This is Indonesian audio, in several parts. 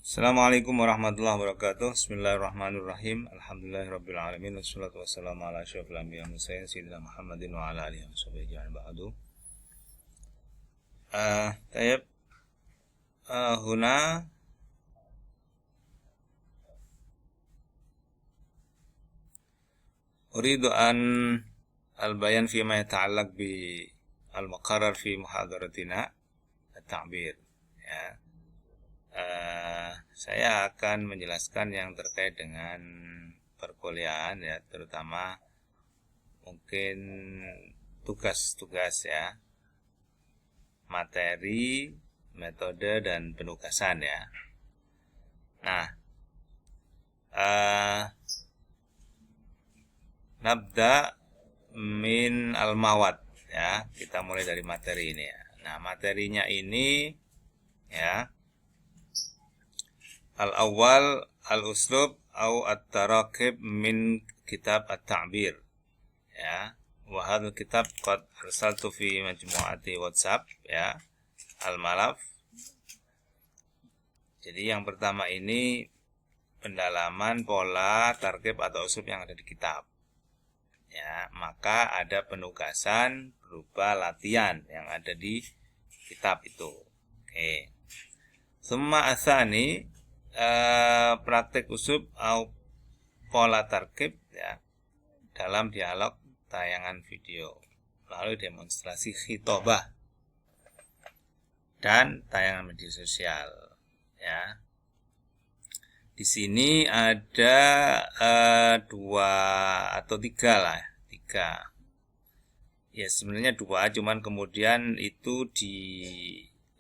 Assalamualaikum warahmatullahi wabarakatuh. Bismillahirrahmanirrahim. Alhamdulillahirabbil alamin wassalatu wassalamu ala asyrofil anbiya'i wal mursalin sayyidina Muhammadin wa ala alihi washabihi ajma'in ba'du. Tayyib. Huna uridu an al-bayan fi ma yata'allaq bi al-muqarrar fi muhadaratina at-ta'bir, ya. Saya akan menjelaskan yang terkait dengan perkuliahan, ya, terutama mungkin tugas-tugas, ya, materi, metode dan penugasan, ya. Nah, nabda min al-mawad, ya, kita mulai dari materi ini, ya. Nah, materinya ini, ya, al-awwal al-uslub au at-tarakib min kitab at-ta'bir, ya. Wa hadzal kitab qad arsaltu fi majmu'ati WhatsApp, ya, al-malaf. Jadi yang pertama ini pendalaman pola tarkib atau uslub yang ada di kitab, ya. Maka ada penugasan berupa latihan yang ada di kitab itu. Oke. Summa asani praktek uslub atau pola tarkib, ya, dalam dialog tayangan video, lalu demonstrasi khitobah dan tayangan media sosial, ya. Di sini ada dua atau tiga lah, tiga. Ya sebenarnya dua, cuman kemudian itu dirinci,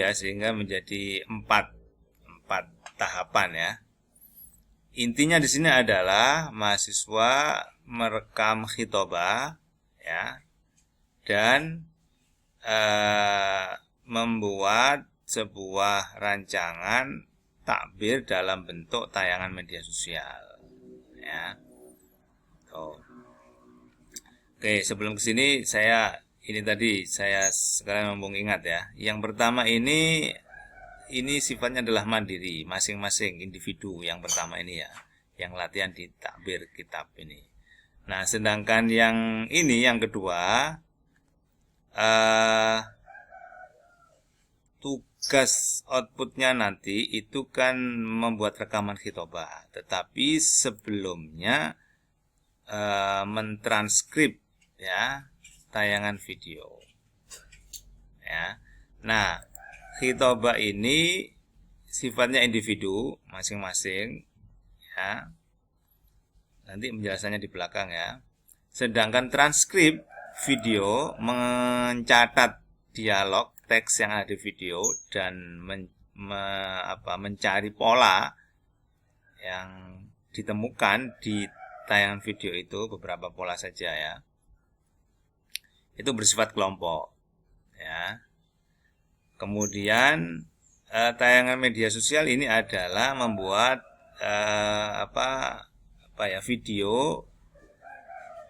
ya, sehingga menjadi empat tahapan, ya. Intinya di sini adalah mahasiswa merekam khitobah, ya, dan membuat sebuah rancangan takbir dalam bentuk tayangan media sosial, ya. Oke, sebelum kesini saya sekalian mumpung ingat, ya. Yang pertama ini sifatnya adalah mandiri, masing-masing individu yang pertama ini, ya, yang latihan di takbir kitab ini. Nah, sedangkan yang kedua, tugas outputnya nanti itu kan membuat rekaman khitobah, tetapi sebelumnya mentranskrip, ya, tayangan video, ya. Nah, khitobah ini sifatnya individu masing-masing, ya. Nanti penjelasannya di belakang, ya. Sedangkan transkrip video mencatat dialog teks yang ada di video dan mencari pola yang ditemukan di tayangan video itu, beberapa pola saja, ya. Itu bersifat kelompok, ya. Kemudian tayangan media sosial ini adalah membuat video,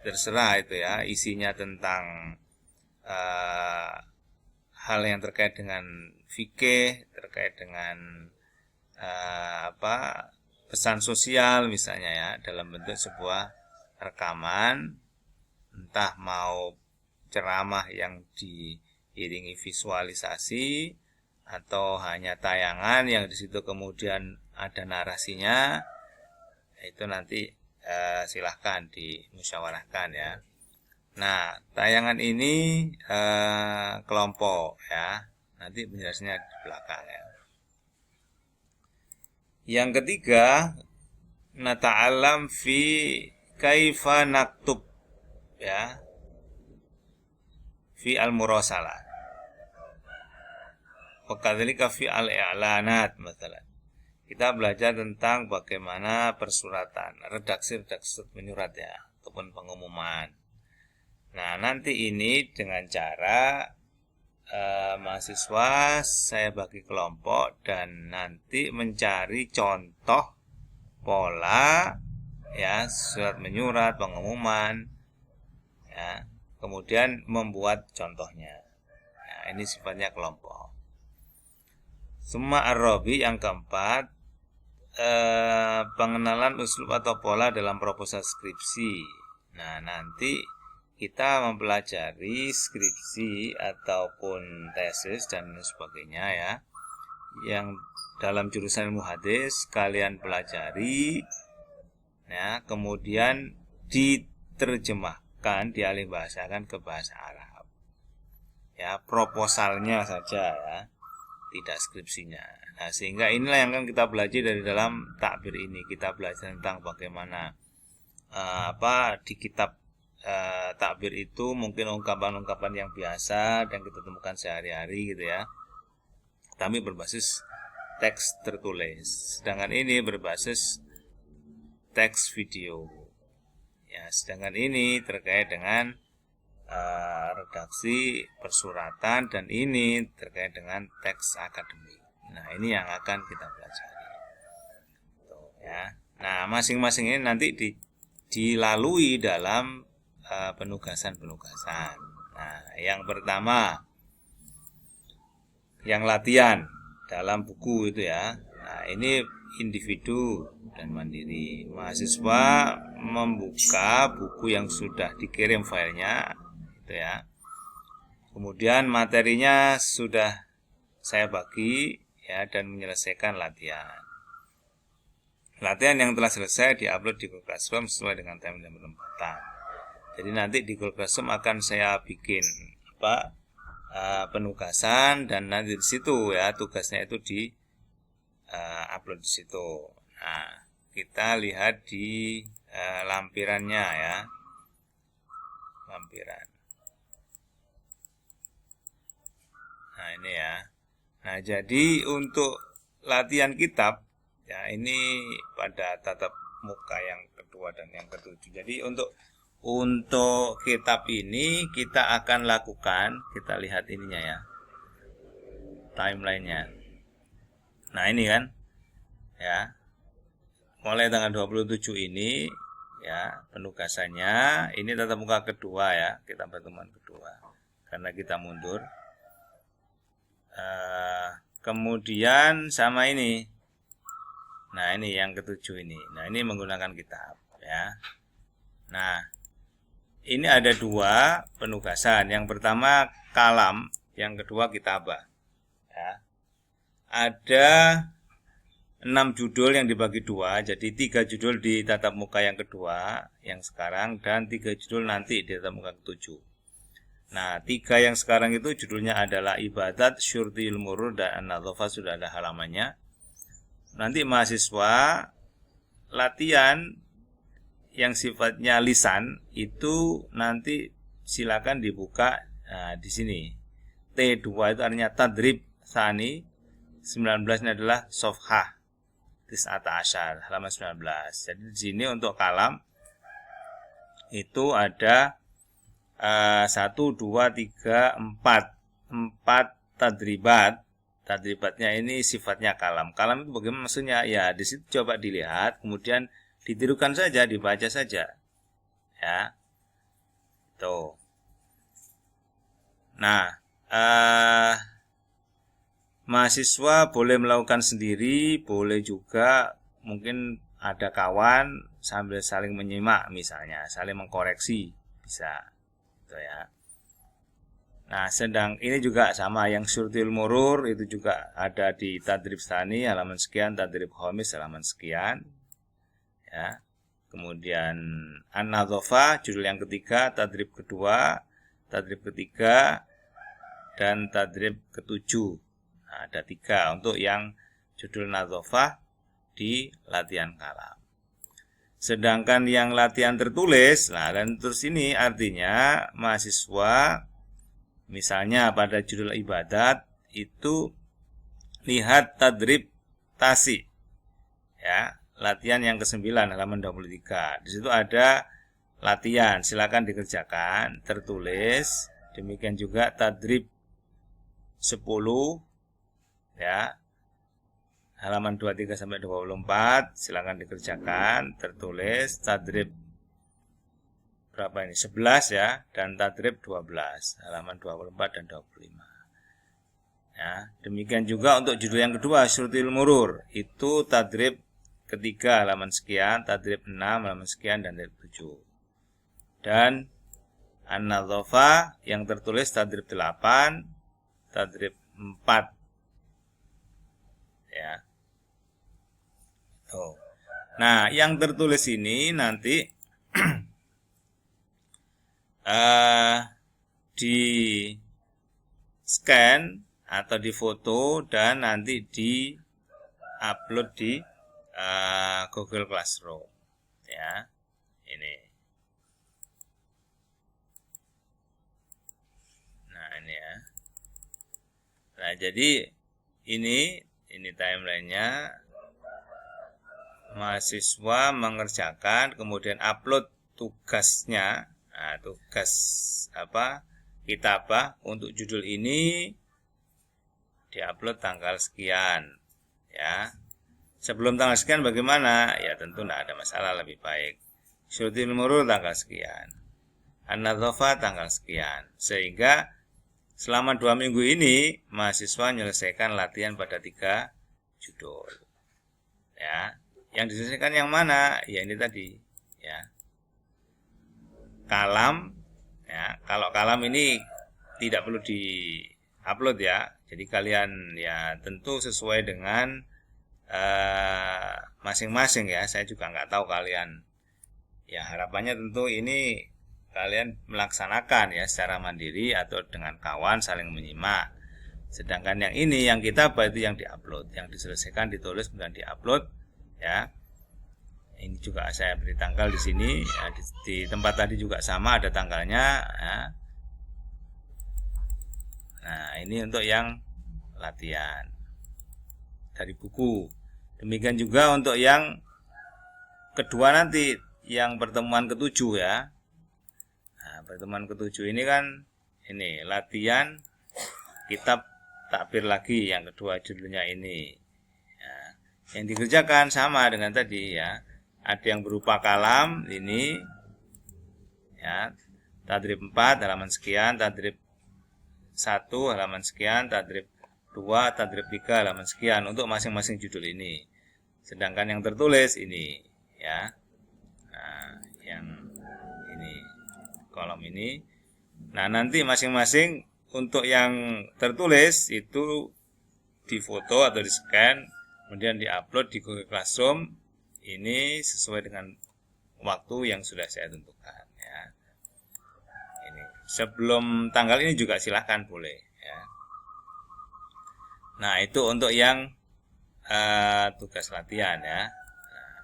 terserah itu, ya, isinya tentang hal yang terkait dengan fikih, terkait dengan pesan sosial misalnya, ya, dalam bentuk sebuah rekaman, entah mau ceramah yang diiringi visualisasi atau hanya tayangan yang di situ kemudian ada narasinya. Itu nanti silahkan dimusyawarahkan, ya. Nah, tayangan ini kelompok, ya. Nanti penjelasannya di belakang, ya. Yang ketiga, nata'allam fi kaifa naktub, ya, fi al-murasalah. Wa kadzalika fi al-i'lanat, misalnya. Kita belajar tentang bagaimana persuratan, redaksi menyurat, ya, ataupun pengumuman. Nah, nanti ini dengan cara mahasiswa saya bagi kelompok dan nanti mencari contoh pola, ya, surat menyurat, pengumuman, ya, kemudian membuat contohnya. Nah, ini sifatnya kelompok. Summa ar-rabi yang keempat, pengenalan uslub atau pola dalam proposal skripsi. Nah, nanti kita mempelajari skripsi ataupun tesis dan sebagainya ya, yang dalam jurusan ilmu hadis kalian pelajari ya, kemudian diterjemahkan, dialih bahasakan ke bahasa Arab ya, proposalnya saja ya, tidak skripsinya. Nah, sehingga inilah yang akan kita belajar dari dalam takbir ini. Kita belajar tentang bagaimana di kitab takbir itu mungkin ungkapan-ungkapan yang biasa dan kita temukan sehari-hari gitu ya, tapi berbasis teks tertulis. Sedangkan ini berbasis teks video. Ya, sedangkan ini terkait dengan redaksi persuratan dan ini terkait dengan teks akademik. Nah, ini yang akan kita pelajari. Tuh, ya. Nah, masing-masing ini nanti dilalui dalam penugasan-penugasan. Nah, yang pertama, yang latihan dalam buku itu ya. Nah, ini individu dan mandiri. Mahasiswa membuka buku yang sudah dikirim filenya itu ya. Kemudian materinya sudah saya bagi ya, dan menyelesaikan latihan. Latihan yang telah selesai diupload di Google Classroom sesuai dengan time dan penempatan. Jadi nanti di Google Classroom akan saya bikin penugasan, dan nanti di situ ya tugasnya itu di upload di situ. Nah, kita lihat di lampirannya ya, lampiran. Nah, ini ya. Nah, jadi untuk latihan kitab ya, ini pada tatap muka yang kedua dan yang ketujuh. Jadi untuk kitab ini kita akan lakukan, kita lihat ininya ya, timelinenya. Nah, ini kan ya, mulai tanggal 27 ini ya penugasannya. Ini tatap muka kedua ya, kita pertemuan kedua karena kita mundur. Kemudian sama ini. Nah, ini yang ketujuh ini. Nah, ini menggunakan kitab ya. Nah, ini ada dua penugasan. Yang pertama kalam, yang kedua kitabah ya. Ada 6 judul yang dibagi dua. Jadi 3 judul di tatap muka yang kedua yang sekarang, dan 3 judul nanti di tatap muka ketujuh. Nah, 3 yang sekarang itu judulnya adalah ibadat, syurtil murur, dan an-nadhafah, sudah ada halamannya. Nanti mahasiswa latihan yang sifatnya lisan itu nanti silakan dibuka di sini. T2 itu artinya tadrib tsani, 19 ini adalah sofhah tis'ata asyar, halaman 19. Jadi di sini untuk kalam itu ada 1, 2, 3, 4 tadribat. Tadribatnya ini sifatnya kalam. Kalam itu bagaimana maksudnya? Ya, di situ coba dilihat, kemudian ditirukan saja, dibaca saja. Ya. Tuh. Nah, mahasiswa boleh melakukan sendiri, boleh juga mungkin ada kawan sambil saling menyimak, misalnya saling mengkoreksi, bisa. Ya. Nah, sedang ini juga sama, yang syurtil murur itu juga ada di tadrib tsani halaman sekian, tadrib khamis halaman sekian. Ya. Kemudian an-nadhafah judul yang ketiga, tadrib kedua, tadrib ketiga, dan tadrib ketujuh. Nah, ada 3 untuk yang judul nadhafah di latihan kalam. Sedangkan yang latihan tertulis, nah, dan terus ini artinya mahasiswa misalnya pada judul ibadat itu lihat tadrib tasi ya, latihan yang ke-9 halaman 23. Di situ ada latihan, silakan dikerjakan, tertulis. Demikian juga tadrib 10 ya, halaman 23 sampai 24, silakan dikerjakan, tertulis. Tadrib berapa ini? 11 ya, dan tadrib 12, halaman 24 dan 25. Ya, demikian juga untuk judul yang kedua, syurutil murur. Itu tadrib ketiga halaman sekian, tadrib 6 halaman sekian, dan tadrib 7. Dan an-nadhafah yang tertulis tadrib 8, tadrib 4. Ya. Tuh. Nah, yang tertulis ini nanti di scan atau di foto dan nanti di upload di Google Classroom. Ya, ini. Nah, ini ya. Nah, jadi ini timelinenya. Mahasiswa mengerjakan, kemudian upload tugasnya. Nah, tugas kitabah untuk judul ini diupload tanggal sekian. Ya. Sebelum tanggal sekian bagaimana? Ya tentu tidak ada masalah, lebih baik. Syurutil murur tanggal sekian. An-nadhafah tanggal sekian. Sehingga selama 2 minggu ini mahasiswa menyelesaikan latihan pada 3 judul. Ya. Yang diselesaikan yang mana? Ya ini tadi, ya. Kalam, ya. Kalau kalam ini tidak perlu di-upload ya. Jadi kalian ya tentu sesuai dengan masing-masing ya. Saya juga nggak tahu kalian. Ya harapannya tentu ini kalian melaksanakan ya secara mandiri atau dengan kawan saling menyimak. Sedangkan yang ini, yang kitabah itu yang di-upload, yang diselesaikan, ditulis kemudian di-upload. Ya, ini juga saya beri tanggal di sini. Ya, di tempat tadi juga sama ada tanggalnya. Ya. Nah, ini untuk yang latihan dari buku. Demikian juga untuk yang kedua nanti, yang pertemuan ke-7 ya. Nah, pertemuan ke-7 ini kan ini latihan kitab takbir lagi, yang kedua judulnya ini. Yang dikerjakan sama dengan tadi ya. Ada yang berupa kalam ini ya. Tadrib 4 halaman sekian, tadrib 1 halaman sekian, tadrib 2, tadrib 3 halaman sekian untuk masing-masing judul ini. Sedangkan yang tertulis ini ya. Nah, yang ini kolom ini. Nah, nanti masing-masing untuk yang tertulis itu difoto atau di-scan, kemudian diupload di Google Classroom. Ini sesuai dengan waktu yang sudah saya tentukan ya. Ini sebelum tanggal ini juga silahkan boleh ya. Nah, itu untuk yang tugas latihan ya. Nah,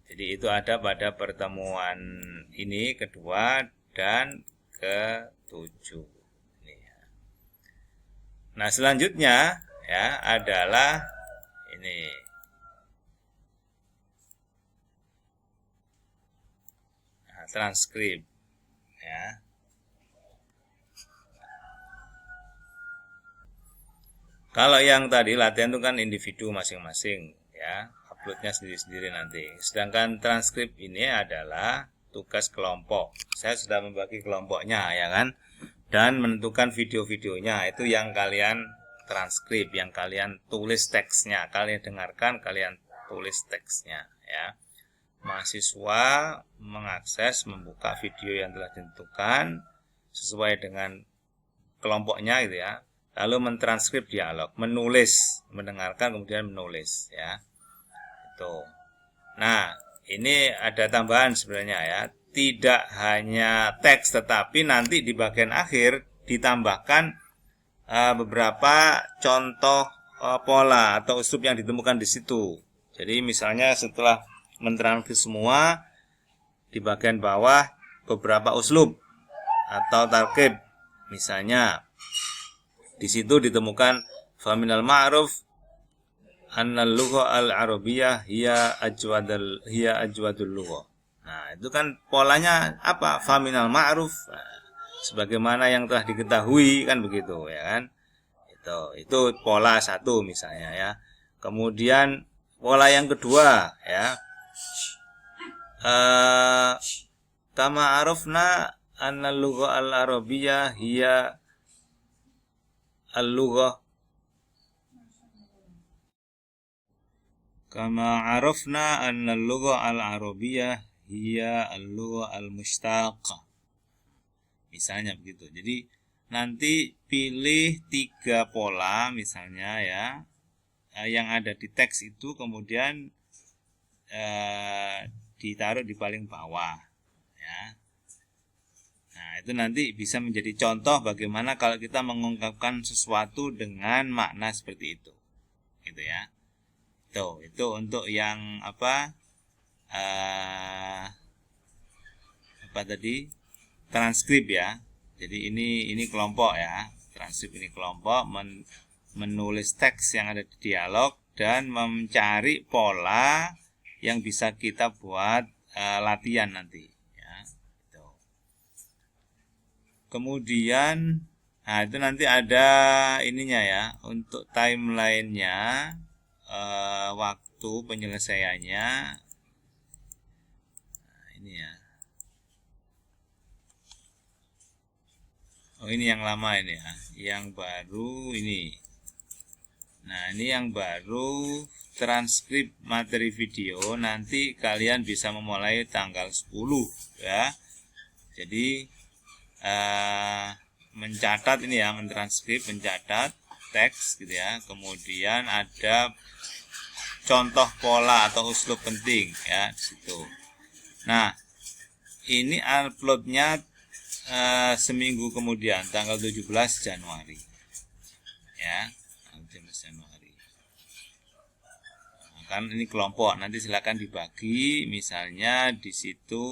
jadi itu ada pada pertemuan ini kedua dan ke-7 ini ya. Nah, selanjutnya ya adalah ini transkrip ya. Kalau yang tadi latihan itu kan individu masing-masing ya, uploadnya sendiri-sendiri nanti. Sedangkan transkrip ini adalah tugas kelompok. Saya sudah membagi kelompoknya ya kan, dan menentukan video-videonya. Itu yang kalian transkrip, yang kalian tulis teksnya, kalian dengarkan, kalian tulis teksnya ya. Mahasiswa mengakses, membuka video yang telah ditentukan sesuai dengan kelompoknya gitu ya. Lalu mentranskrip dialog, menulis, mendengarkan kemudian menulis ya. Itu. Nah, ini ada tambahan sebenarnya ya. Tidak hanya teks tetapi nanti di bagian akhir ditambahkan beberapa contoh pola atau uslub yang ditemukan di situ. Jadi misalnya setelah mentranskrip semua, di bagian bawah beberapa uslub atau tarkib. Misalnya di situ ditemukan faminal ma'ruf annal lugha al-arabiyyah hiya ajwadul lugha. Nah, itu kan polanya apa? Faminal ma'ruf. Nah, sebagaimana yang telah diketahui kan begitu ya kan. Itu pola 1 misalnya ya. Kemudian pola yang kedua ya. Kama arafna annal lugha al-arabiyyah hiya al-lughah kama arafna anna al-lughah al-arabiyyah hiya al-lughah al-mushtaqah. Misalnya begitu. Jadi nanti pilih 3 pola misalnya ya, yang ada di teks itu, kemudian ditaruh di paling bawah ya. Nah, itu nanti bisa menjadi contoh bagaimana kalau kita mengungkapkan sesuatu dengan makna seperti itu. Gitu ya. Itu untuk yang apa tadi? Transkrip ya. Jadi ini kelompok ya. Transkrip ini kelompok menulis teks yang ada di dialog dan mencari pola yang bisa kita buat latihan nanti ya. Gitu. Kemudian itu nanti ada ininya ya, untuk timelinenya, waktu penyelesaiannya. Ini ya. Oh, ini yang lama ini ya. Yang baru ini. Nah, ini yang baru transkrip materi video. Nanti kalian bisa memulai tanggal 10 ya. Jadi mencatat ini ya, mentranskrip, mencatat teks gitu ya. Kemudian ada contoh pola atau uslub penting ya di situ. Nah, ini uploadnya seminggu kemudian, tanggal 17 Januari ya, 17 Januari. Nah, kan ini kelompok, nanti silakan dibagi. Misalnya di situ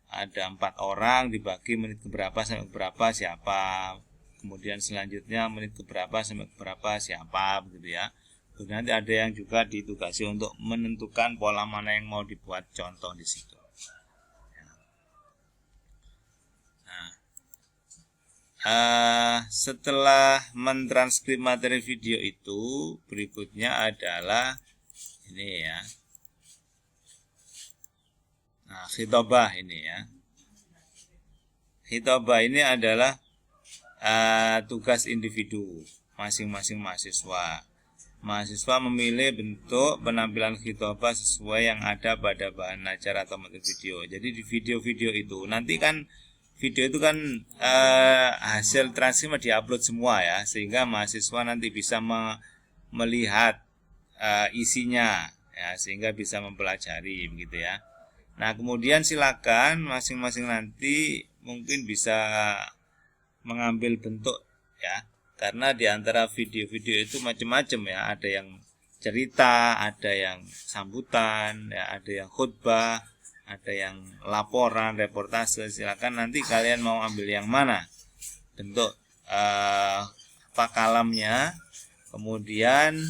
ada 4 orang, dibagi menit keberapa sampai keberapa siapa, kemudian selanjutnya menit keberapa sampai keberapa siapa, begitu ya. Kemudian nanti ada yang juga ditugasi untuk menentukan pola mana yang mau dibuat contoh di situ. Setelah mentranskrip materi video itu, berikutnya adalah ini ya. Nah, khitobah ini ya. Khitobah ini adalah tugas individu masing-masing mahasiswa. Mahasiswa memilih bentuk penampilan khitobah sesuai yang ada pada bahan ajar atau materi video. Jadi di video-video itu nanti kan, video itu kan hasil transkrip diupload semua ya, sehingga mahasiswa nanti bisa melihat isinya ya, sehingga bisa mempelajari begitu ya. Nah, kemudian silakan masing-masing nanti mungkin bisa mengambil bentuk ya, karena di antara video-video itu macam-macam ya, ada yang cerita, ada yang sambutan ya, ada yang khutbah, ada yang laporan, reportase. Silakan nanti kalian mau ambil yang mana bentuk kalamnya. Kemudian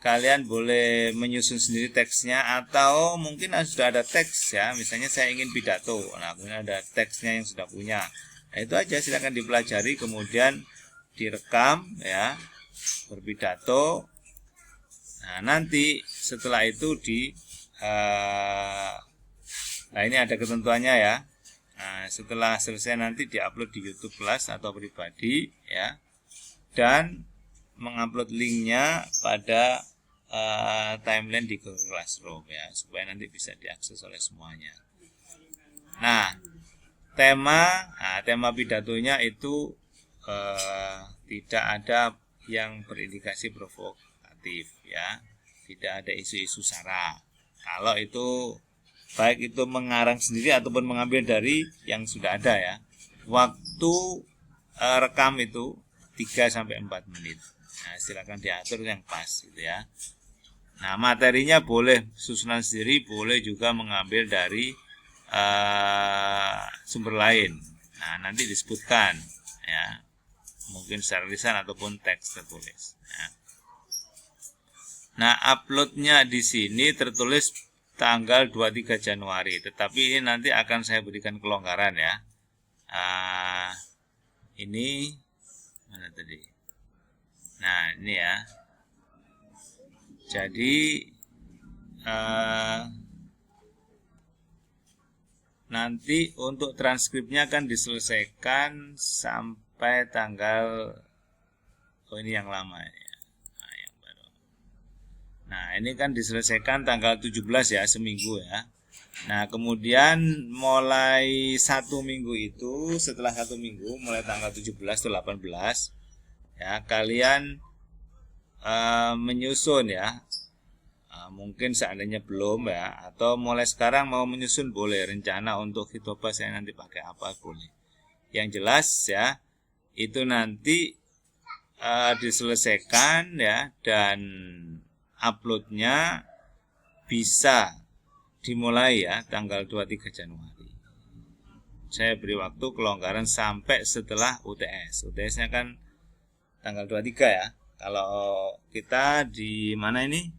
kalian boleh menyusun sendiri teksnya, atau mungkin sudah ada teks ya. Misalnya saya ingin pidato, nah kemudian ada teksnya yang sudah punya. Nah, itu aja, silakan dipelajari, kemudian direkam ya, berpidato. Nah, nanti setelah itu nah, ini ada ketentuannya ya. Nah, setelah selesai nanti diupload di YouTube Kelas atau pribadi ya, dan mengupload linknya pada timeline di Google Classroom ya, supaya nanti bisa diakses oleh semuanya. Nah, tema pidatonya itu tidak ada yang berindikasi provokatif ya, tidak ada isu-isu sara. Kalau itu baik itu mengarang sendiri ataupun mengambil dari yang sudah ada ya. Waktu rekam itu 3-4 menit. Nah, silakan diatur yang pas gitu ya. Nah, materinya boleh susunan sendiri, boleh juga mengambil dari sumber lain. Nah, nanti disebutkan ya, mungkin secara lisan ataupun teks tertulis ya. Nah, uploadnya di sini tertulis tanggal 23 Januari, tetapi ini nanti akan saya berikan kelonggaran ya. Ini mana tadi? Nah, ini ya. Jadi nanti untuk transkripnya akan diselesaikan sampai tanggal Oh, ini yang lama ya. Nah, yang baru. Nah, ini kan diselesaikan tanggal 17 ya, seminggu ya. Nah, kemudian mulai 1 minggu itu, setelah 1 minggu, mulai tanggal 17 atau 18, ya, kalian menyusun ya. Mungkin seandainya belum ya, atau mulai sekarang mau menyusun boleh, rencana untuk hitobah saya nanti pakai apa boleh. Yang jelas ya, itu nanti diselesaikan ya, dan uploadnya bisa dimulai ya tanggal 23 Januari. Saya beri waktu kelonggaran sampai setelah UTS. UTS-nya kan tanggal 23 ya. Kalau kita di mana ini?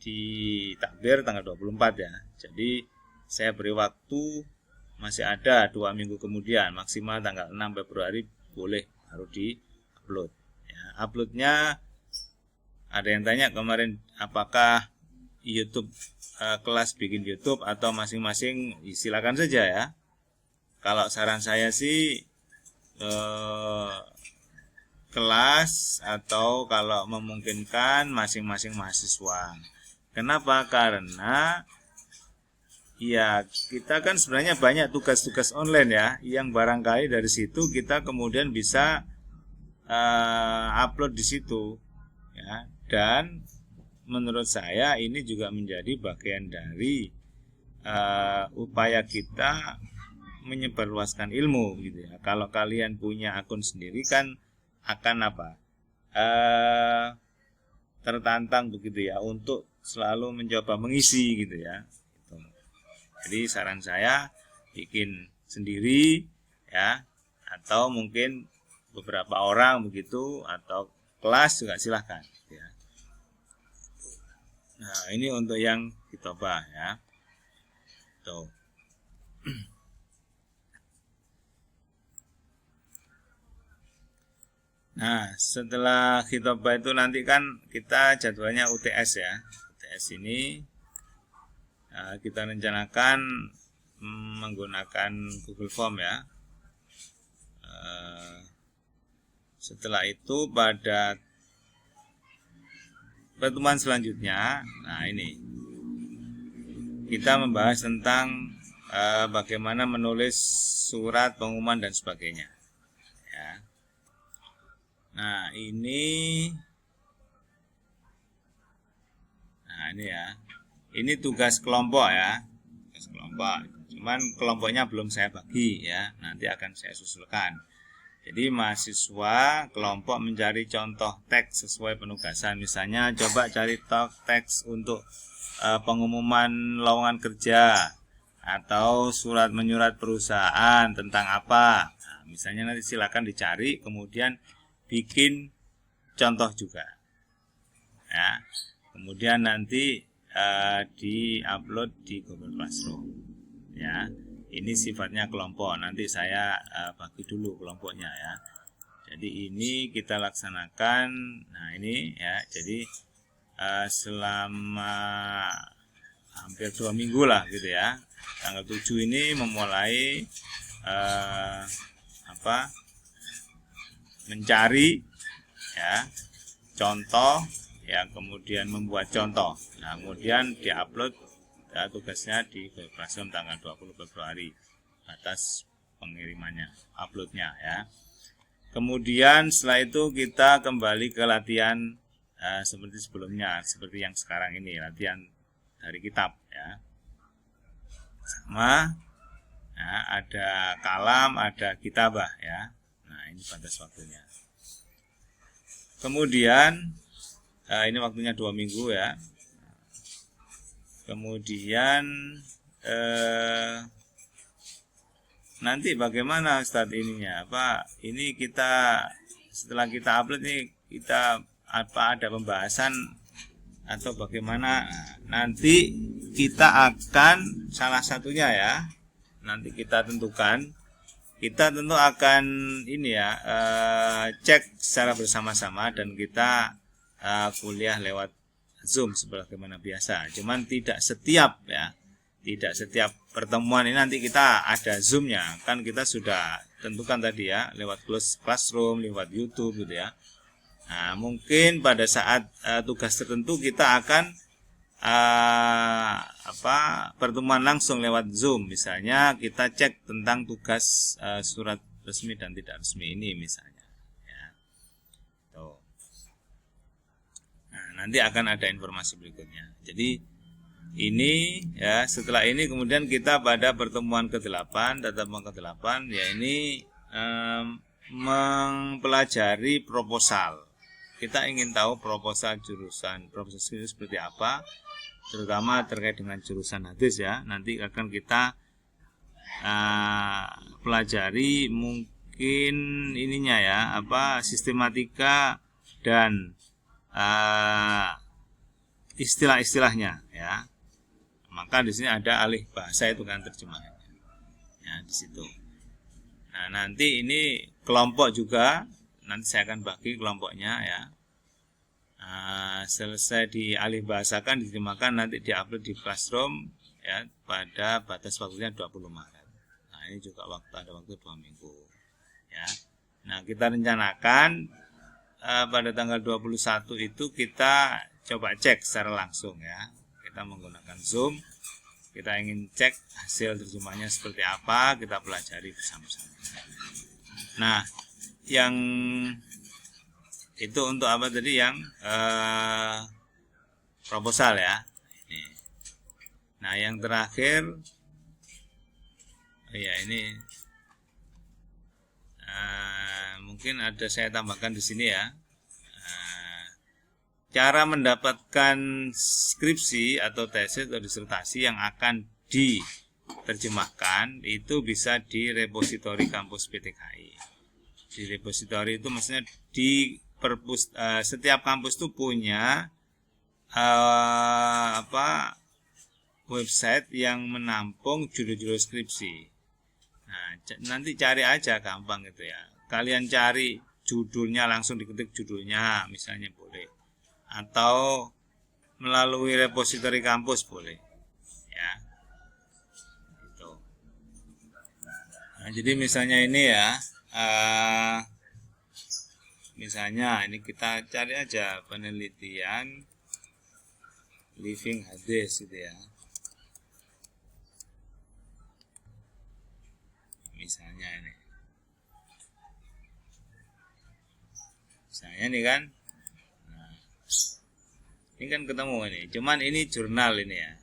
Di takbir tanggal 24 ya. Jadi saya beri waktu masih ada 2 minggu kemudian, maksimal tanggal 6 Februari boleh baru di-upload. Uploadnya ada yang tanya kemarin apakah YouTube kelas bikin YouTube atau masing-masing, silakan saja ya. Kalau saran saya sih kelas atau kalau memungkinkan masing-masing mahasiswa. Kenapa? Karena ya kita kan sebenarnya banyak tugas-tugas online ya, yang barangkali dari situ kita kemudian bisa upload di situ ya. Dan menurut saya ini juga menjadi bagian dari upaya kita menyebarluaskan ilmu gitu ya. Kalau kalian punya akun sendiri kan akan apa? Tertantang begitu ya untuk selalu mencoba mengisi gitu ya. Jadi saran saya bikin sendiri ya, atau mungkin beberapa orang begitu, atau kelas juga silahkan ya. Nah, ini untuk yang hitobah ya. Tuh. Nah, setelah hitobah itu nanti kan kita jadwalnya UTS ya. UTS ini kita rencanakan menggunakan Google Form ya. Setelah itu pada pertemuan selanjutnya, nah ini kita membahas tentang bagaimana menulis surat pengumuman dan sebagainya ya. Nah ini ya, ini tugas kelompok ya, tugas kelompok. Cuman kelompoknya belum saya bagi ya, nanti akan saya susulkan. Jadi mahasiswa kelompok mencari contoh teks sesuai penugasan. Misalnya coba cari teks untuk pengumuman lowongan kerja atau surat menyurat perusahaan tentang apa. Nah, misalnya nanti silakan dicari, kemudian bikin contoh juga. Ya. Kemudian nanti di-upload di Google Classroom. Ya. Ini sifatnya kelompok, nanti saya bagi dulu kelompoknya ya. Jadi ini kita laksanakan, nah ini ya, jadi selama hampir 2 minggu lah gitu ya. Tanggal 7 ini memulai mencari ya contoh ya, kemudian membuat contoh. Nah, kemudian diupload tugasnya di Classroom tanggal 20 Februari atas pengirimannya, uploadnya ya. Kemudian setelah itu kita kembali ke latihan seperti sebelumnya, seperti yang sekarang ini, latihan dari kitab ya. Sama ya, ada kalam, ada kitabah ya. Nah, ini batas waktunya. Kemudian ini waktunya 2 minggu ya. Kemudian nanti bagaimana start ininya? Ini kita setelah kita upload nih, kita ada pembahasan atau bagaimana? Nanti kita akan salah satunya ya. Nanti kita tentukan. Kita tentu akan ini ya, cek secara bersama-sama, dan kita kuliah lewat Zoom sebagaimana biasa. Cuman tidak setiap ya, tidak setiap pertemuan ini nanti kita ada Zoom-nya. Kan kita sudah tentukan tadi ya, lewat Classroom, lewat YouTube gitu ya. Nah, mungkin pada saat tugas tertentu kita akan pertemuan langsung lewat Zoom, misalnya kita cek tentang tugas surat resmi dan tidak resmi ini misalnya ya. Tuh. Nah, nanti akan ada informasi berikutnya. Jadi ini ya, setelah ini kemudian kita pada pertemuan ke-8, pertemuan ke-8 ya ini mempelajari proposal. Kita ingin tahu proposal jurusan, proposal ini seperti apa, terutama terkait dengan jurusan hadis ya. Nanti akan kita pelajari mungkin ininya ya, sistematika dan istilah-istilahnya ya. Maka di sini ada alih bahasa, itu kan terjemahannya ya di situ. Nah, nanti ini kelompok juga, nanti saya akan bagi kelompoknya ya. Selesai dialih bahasakan, diterjemahkan, nanti diupload di Classroom ya pada batas waktunya 20 Maret. Nah, ini juga ada waktu 2 minggu ya. Nah, kita rencanakan pada tanggal 21 itu kita coba cek secara langsung ya. Kita menggunakan Zoom, kita ingin cek hasil terjemahnya seperti apa, kita pelajari bersama-sama. Nah, yang itu untuk apa tadi, yang proposal ya. Ini. Nah, yang terakhir ya ini mungkin ada saya tambahkan di sini ya. Cara mendapatkan skripsi atau tesis atau disertasi yang akan diterjemahkan itu bisa di repositori kampus PTKI. Di repositori itu maksudnya di setiap kampus itu punya website yang menampung judul-judul skripsi. Nah, nanti cari aja, gampang gitu ya. Kalian cari judulnya, langsung diketik judulnya misalnya boleh. Atau melalui repositori kampus boleh ya gitu. Nah, jadi misalnya ini ya, misalnya ini kita cari aja penelitian living hadis gitu ya, misalnya ini kan. Ini kan ketemu ini, cuman ini jurnal ini ya.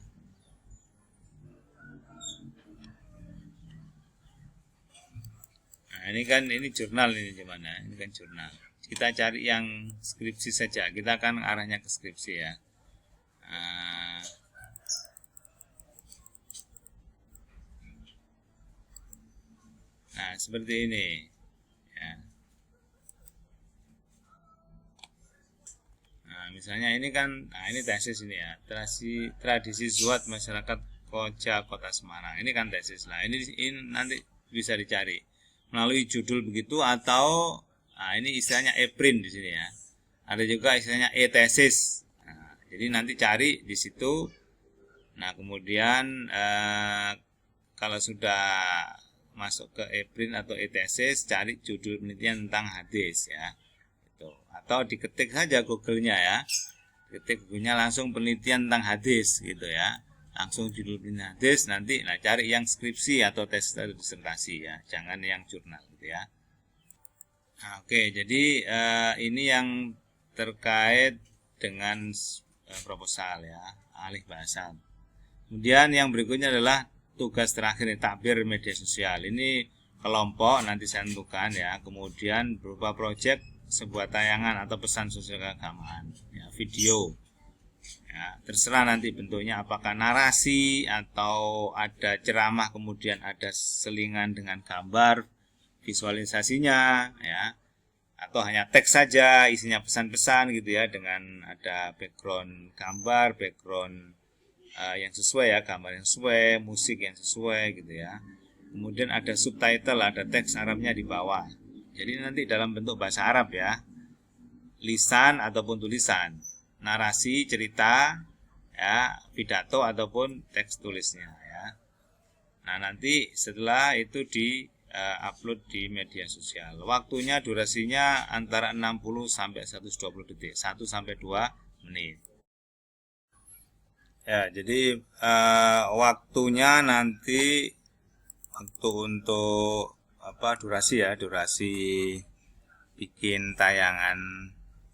Nah, ini jurnal ini gimana? Ini kan jurnal. Kita cari yang skripsi saja. Kita kan arahnya ke skripsi ya. Nah, seperti ini. Ya. Misalnya ini kan, ini tesis ini ya, tradisi zuhud masyarakat Kota Semarang. Ini kan tesis lah. Ini nanti bisa dicari melalui judul begitu, atau ini istilahnya e-print di sini ya. Ada juga istilahnya e-tesis. Nah, jadi nanti cari di situ. Nah, kemudian kalau sudah masuk ke e-print atau e-tesis, cari judul penelitian tentang hadis ya. Atau diketik saja Google-nya ya, ketik Google-nya langsung penelitian tentang hadis gitu ya, langsung judul penelitian hadis. Nanti cari yang skripsi atau tesis atau disertasi ya, jangan yang jurnal gitu ya. Oke, jadi ini yang terkait dengan proposal ya, alih bahasa. Kemudian yang berikutnya adalah tugas terakhir, takbir media sosial. Ini kelompok nanti saya tentukan ya, kemudian berupa proyek sebuah tayangan atau pesan sosial keagamaan ya, video ya, terserah nanti bentuknya, apakah narasi atau ada ceramah kemudian ada selingan dengan gambar visualisasinya ya, atau hanya teks saja isinya pesan-pesan gitu ya, dengan ada background gambar, background yang sesuai ya, gambar yang sesuai, musik yang sesuai gitu ya. Kemudian ada subtitle, ada teks Arabnya di bawah. Jadi nanti dalam bentuk bahasa Arab ya, lisan ataupun tulisan, narasi, cerita, ya, pidato ataupun teks tulisnya ya. Nah, nanti setelah itu upload di media sosial. Waktunya, durasinya antara 60 sampai 120 detik, 1 sampai 2 menit. Ya, jadi waktunya nanti waktu untuk durasi bikin tayangan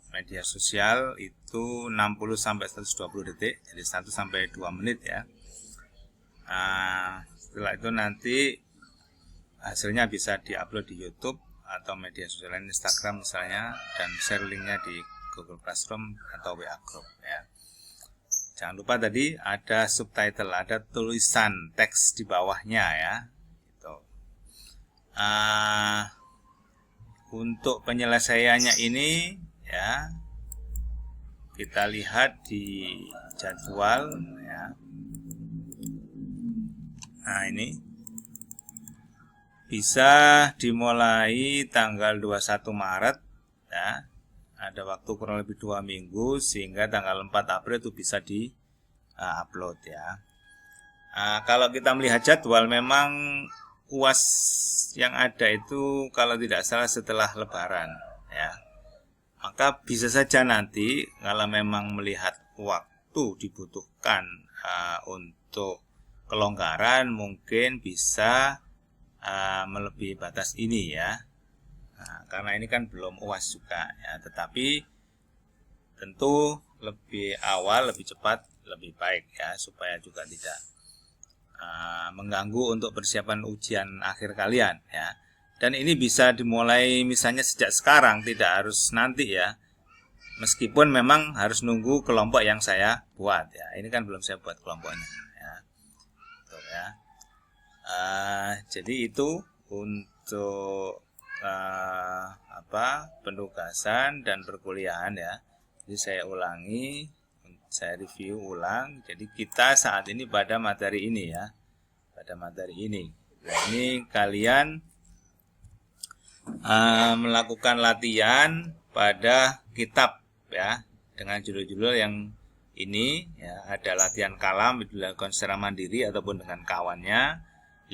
media sosial itu 60 sampai 120 detik, jadi 1 sampai 2 menit ya. Setelah itu nanti hasilnya bisa diupload di YouTube atau media sosial lain, Instagram misalnya, dan share linknya di Google Classroom atau WA Group ya. Jangan lupa tadi ada subtitle, ada tulisan teks di bawahnya ya. Gitu. Untuk penyelesaiannya ini ya, kita lihat di jadwal ya. Nah, ini bisa dimulai tanggal 21 Maret ya. Ada waktu kurang lebih 2 minggu, sehingga tanggal 4 April itu bisa di upload ya. Kalau kita melihat jadwal, memang UAS yang ada itu kalau tidak salah setelah Lebaran ya. Maka bisa saja nanti kalau memang melihat waktu dibutuhkan untuk kelonggaran, mungkin bisa melebihi batas ini ya. Karena ini kan belum UAS juga ya, tetapi tentu lebih awal, lebih cepat, lebih baik ya, supaya juga tidak mengganggu untuk persiapan ujian akhir kalian ya. Dan ini bisa dimulai misalnya sejak sekarang, tidak harus nanti ya. Meskipun memang harus nunggu kelompok yang saya buat ya. Ini kan belum saya buat kelompoknya ya. Tuh, ya. Jadi itu untuk penugasan dan perkuliahan ya. Jadi saya ulangi, saya review ulang. Jadi kita saat ini pada materi ini ya, pada materi ini. Nah, ini kalian melakukan latihan pada kitab ya, dengan judul-judul yang ini ya. Ada latihan kalam dilakukan secara mandiri ataupun dengan kawannya,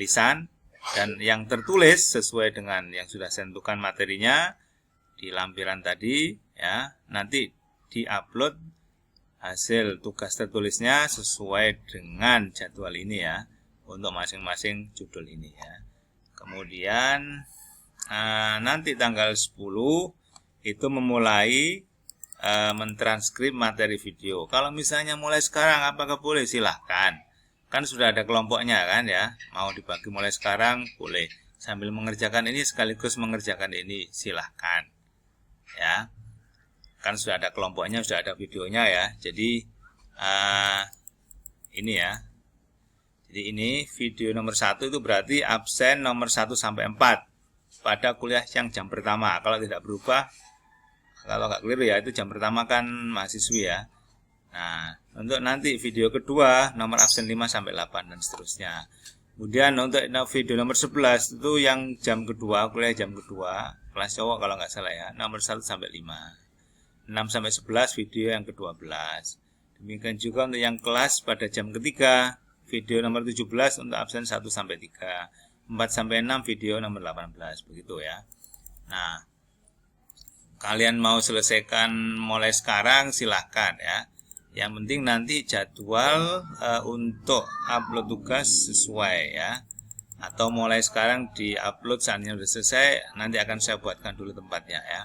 lisan, dan yang tertulis sesuai dengan yang sudah saya tentukan materinya di lampiran tadi ya. Nanti diupload hasil tugas tertulisnya sesuai dengan jadwal ini ya, untuk masing-masing judul ini ya. Kemudian nanti tanggal 10 itu memulai mentranskrip materi video. Kalau misalnya mulai sekarang apakah boleh? Silahkan. Kan sudah ada kelompoknya kan ya, mau dibagi mulai sekarang boleh, sambil mengerjakan ini sekaligus mengerjakan ini, silahkan ya. Kan sudah ada kelompoknya, sudah ada videonya ya. Jadi ini ya, jadi ini video nomor 1 itu berarti absen nomor 1 sampai 4 pada kuliah yang jam pertama. Kalau tidak berubah, kalau nggak keliru ya, itu jam pertama kan mahasiswi ya. Nah, untuk nanti video kedua nomor absen 5 sampai 8 dan seterusnya. Kemudian untuk video nomor 11 itu yang jam kedua, kuliah jam kedua, kelas cowok kalau nggak salah ya, nomor 1 sampai 5. 6 sampai 11 video yang ke-12. Demikian juga untuk yang kelas pada jam ketiga, video nomor 17 untuk absen 1 sampai 3. 4 sampai 6 video nomor 18, begitu ya. Nah, kalian mau selesaikan mulai sekarang silahkan ya. Yang penting nanti jadwal untuk upload tugas sesuai ya. Atau mulai sekarang di-upload saatnya sudah selesai, nanti akan saya buatkan dulu tempatnya ya.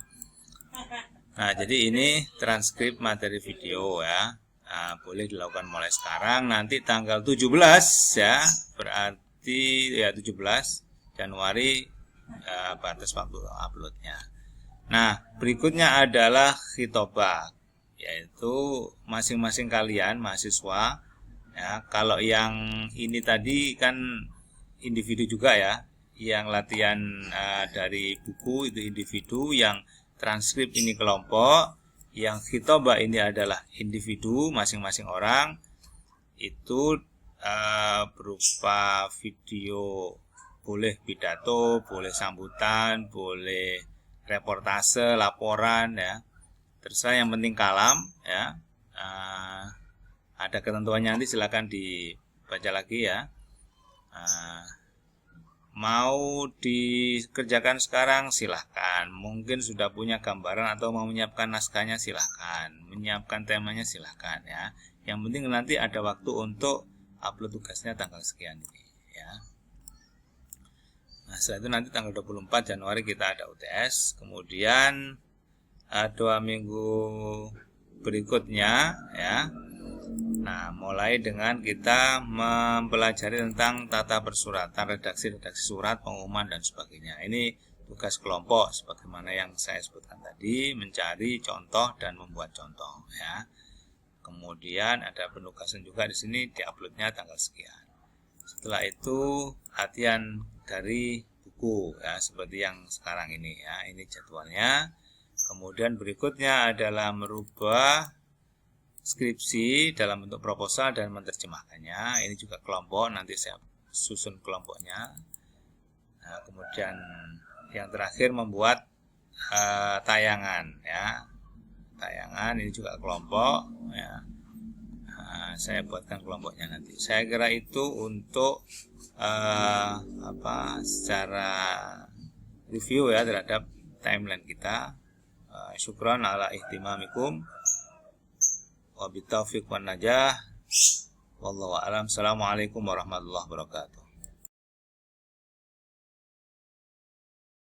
Nah, jadi ini transkrip materi video ya. Nah, boleh dilakukan mulai sekarang, nanti tanggal 17 ya, berarti ya 17 Januari batas waktu uploadnya. Nah, berikutnya adalah khitobah, yaitu masing-masing kalian mahasiswa ya. Kalau yang ini tadi kan individu juga ya, yang latihan dari buku itu individu, yang transkrip ini kelompok, yang khitobah ini adalah individu masing-masing orang. Itu berupa video, boleh pidato, boleh sambutan, boleh reportase, laporan ya, terserah, yang penting kalam ya. Ada ketentuannya, nanti silakan dibaca lagi ya. mau dikerjakan sekarang silahkan, mungkin sudah punya gambaran atau mau menyiapkan naskahnya silahkan, menyiapkan temanya silahkan ya. Yang penting nanti ada waktu untuk upload tugasnya tanggal sekian ini ya. Nah, setelah itu nanti tanggal 24 Januari kita ada UTS, kemudian 2 minggu berikutnya ya. Nah, mulai dengan kita mempelajari tentang tata persuratan, redaksi surat, pengumuman dan sebagainya. Ini tugas kelompok sebagaimana yang saya sebutkan tadi, mencari contoh dan membuat contoh ya. Kemudian ada penugasan juga di sini, diuploadnya tanggal sekian. Setelah itu latihan dari buku ya, seperti yang sekarang ini ya. Ini jadwalnya. Kemudian berikutnya adalah merubah skripsi dalam bentuk proposal dan menerjemahkannya. Ini juga kelompok, nanti saya susun kelompoknya. Nah, kemudian yang terakhir membuat tayangan ya. Tayangan ini juga kelompok ya. Nah, saya buatkan kelompoknya nanti. Saya kira itu untuk secara review ya terhadap timeline kita. Syukran ala ihtimamikum. Wabitaufiq wan najah. Wallahu a'lam. Assalamualaikum warahmatullahi wabarakatuh.